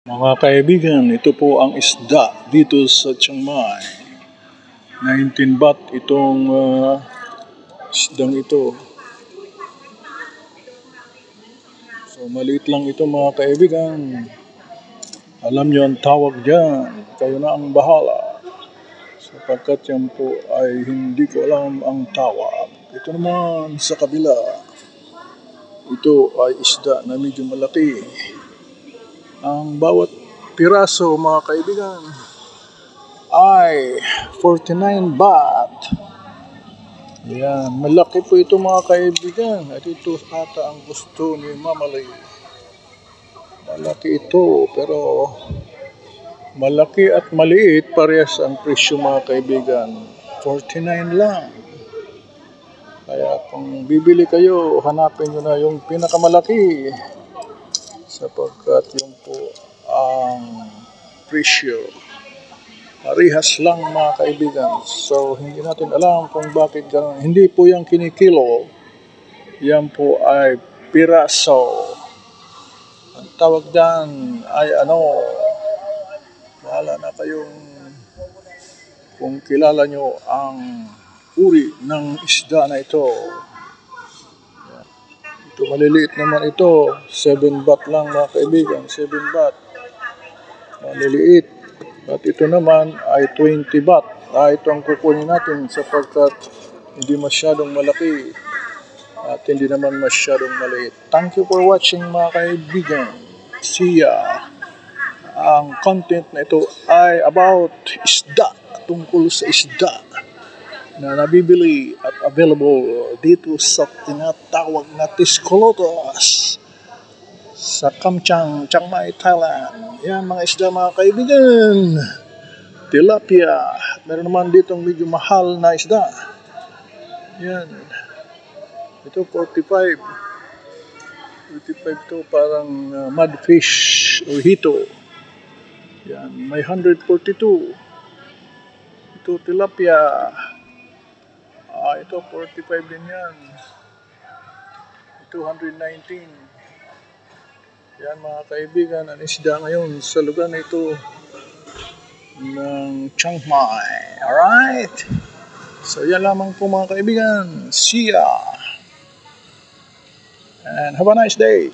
Mga kaibigan, ito po ang isda dito sa Chiang Mai. 19 baht itong isdang ito. So maliit lang ito mga kaibigan. Alam nyo ang tawag dyan, kayo na ang bahala. Sapagkat yan po ay hindi ko alam ang tawag. Ito naman sa kabila. Ito ay isda na medyo malaki. Ang bawat piraso mga kaibigan ay 49 baht. Yan, malaki po ito mga kaibigan. At ito ata ang gusto ni Mama Lee. Malaki ito pero malaki at maliit parehas ang presyo mga kaibigan. 49 lang. Kaya kung bibili kayo, hanapin nyo na yung pinakamalaki. Sapagkat yung po ang presyo. Parehas lang mga kaibigan. So hindi natin alam kung bakit gano'n. Hindi po yung kinikilo. Yan po ay piraso. Ang tawag dyan ay bahala na kayong kung kilala nyo ang uri ng isda na ito. Ito maliliit naman ito. 7 baht lang mga kaibigan. 7 baht. Maliliit. At ito naman ay 20 baht. Ito ang kukunin natin sapagkat hindi masyadong malaki at hindi naman masyadong maliit. Thank you for watching mga kaibigan. See ya. Ang content na ito ay about isda. Tungkol sa isda na nabibili at available dito sa tinatawag na Tiskolotos sa Kamchang, Chiang Mai, Thailand. Yan mga isda mga kaibigan. Tilapia. Meron naman ditong medyo mahal na isda. Yan. Ito 45. 45 ito parang mudfish o hito. Yan. May 142. Ito tilapia. Ito 45 din yan. Ito 119. Yan mga kaibigan, ang isda ngayon sa lugar na ito ng Chiang Mai. Alright? So yan lamang po mga kaibigan. See ya! And have a nice day!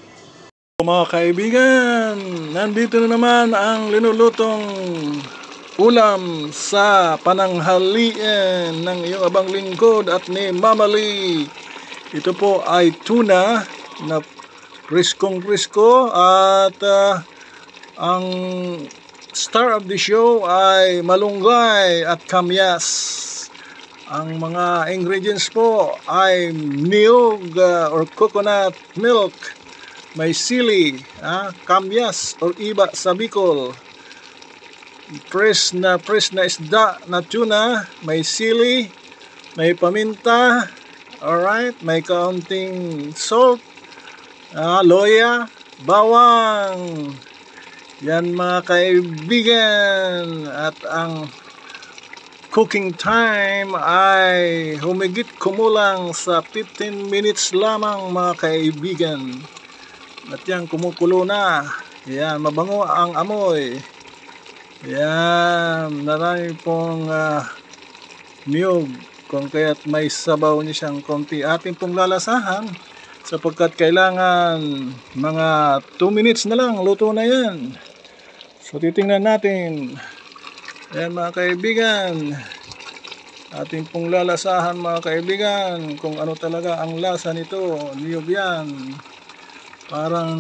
Mga kaibigan, nandito na naman ang linulutong ulam sa pananghalian ng iyong abang lingkod at ni Mama Lee. Ito po ay tuna na priskong-prisko at ang star of the show ay malunggay at kamyas. Ang mga ingredients po ay niyog or coconut milk, may sili, kamyas or iba sa Bicol, fresh na isda na tuna, may sili, may paminta, alright, may kaunting salt, loya, bawang. Yan mga kaibigan. At ang cooking time ay humigit kumulang sa 15 minutes lamang mga kaibigan. At yan kumukulo na. Yan, mabango ang amoy. Yan, marami pong niyog. Kung kaya't may sabaw niya siyang konti. Ating pong lalasahan. Sapagkat kailangan mga 2 minutes na lang, luto na yan. So titingnan natin. Ayan mga kaibigan. Ating pong lalasahan mga kaibigan kung ano talaga ang lasa nito. Niyog yan. Parang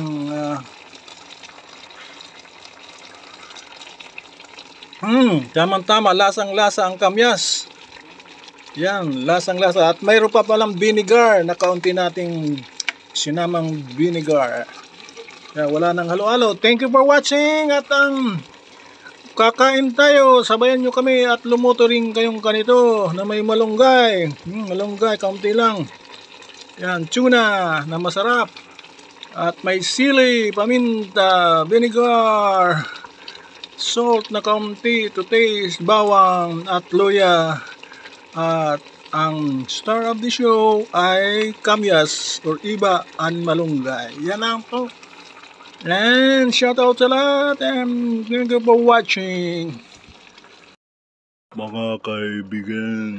tamang-tama, lasang-lasa ang kamyas. Yan, lasang-lasa. At mayroon pa palang vinegar na kaunti nating sinamang vinegar. Yan, wala nang halo-halo. Thank you for watching. At kakain tayo. Sabayan nyo kami at lumuto rin kayong ganito na may malunggay. Malunggay, kaunti lang. Yan, tuna na masarap. At may sili, paminta, vinegar, salt na kaunti to taste, bawang at luya. At ang star of the show ay kamyas or iba ang malunggay. Yan ang po. And shout out sa lahat and thank you for watching. Mga kaibigan,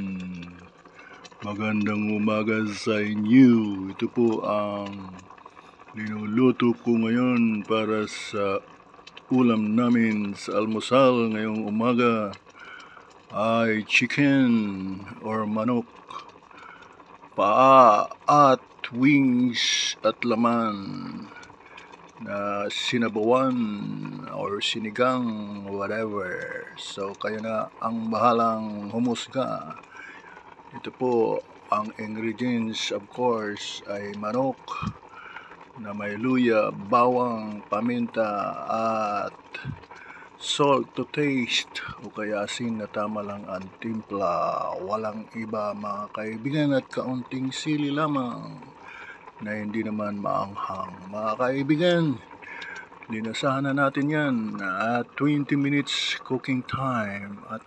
magandang umaga sa inyo. Ito po ang linuluto ko ngayon para sa ulam namin sa almusal ngayong umaga ay chicken or manok, paa at wings at laman na sinabawan or sinigang, whatever. So kayo na ang bahalang humusga. Ito po ang ingredients, of course, ay manok na may luya, bawang, paminta at salt to taste o kaya asin na tama lang ang timpla, walang iba mga kaibigan, at kaunting sili lamang na hindi naman maanghang. Mga kaibigan, linasahan na natin yan at 20 minutes cooking time at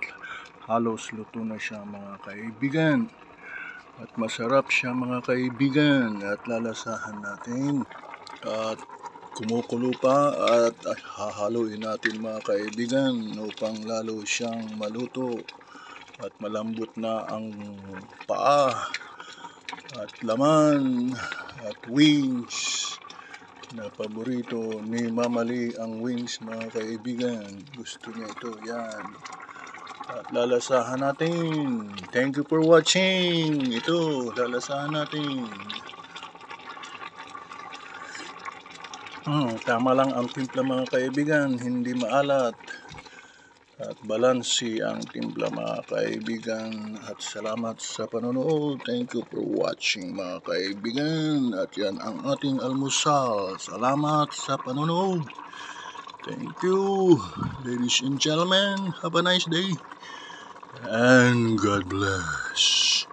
halos luto na siya mga kaibigan. At masarap siya mga kaibigan at lalasahan natin at kumukulo pa at hahaluin natin mga kaibigan upang lalo siyang maluto at malambot na ang paa at laman at wings na paborito ni Mamali ang wings mga kaibigan. Gusto niya ito, yan. At lalasahan natin. Thank you for watching. Ito, lalasahan natin. Tama lang ang timpla mga kaibigan, hindi maalat. At balansi ang timpla mga kaibigan. At salamat sa panonood. Thank you for watching mga kaibigan. At yan ang ating almusal. Salamat sa panonood. Thank you, ladies and gentlemen. Have a nice day. And God bless.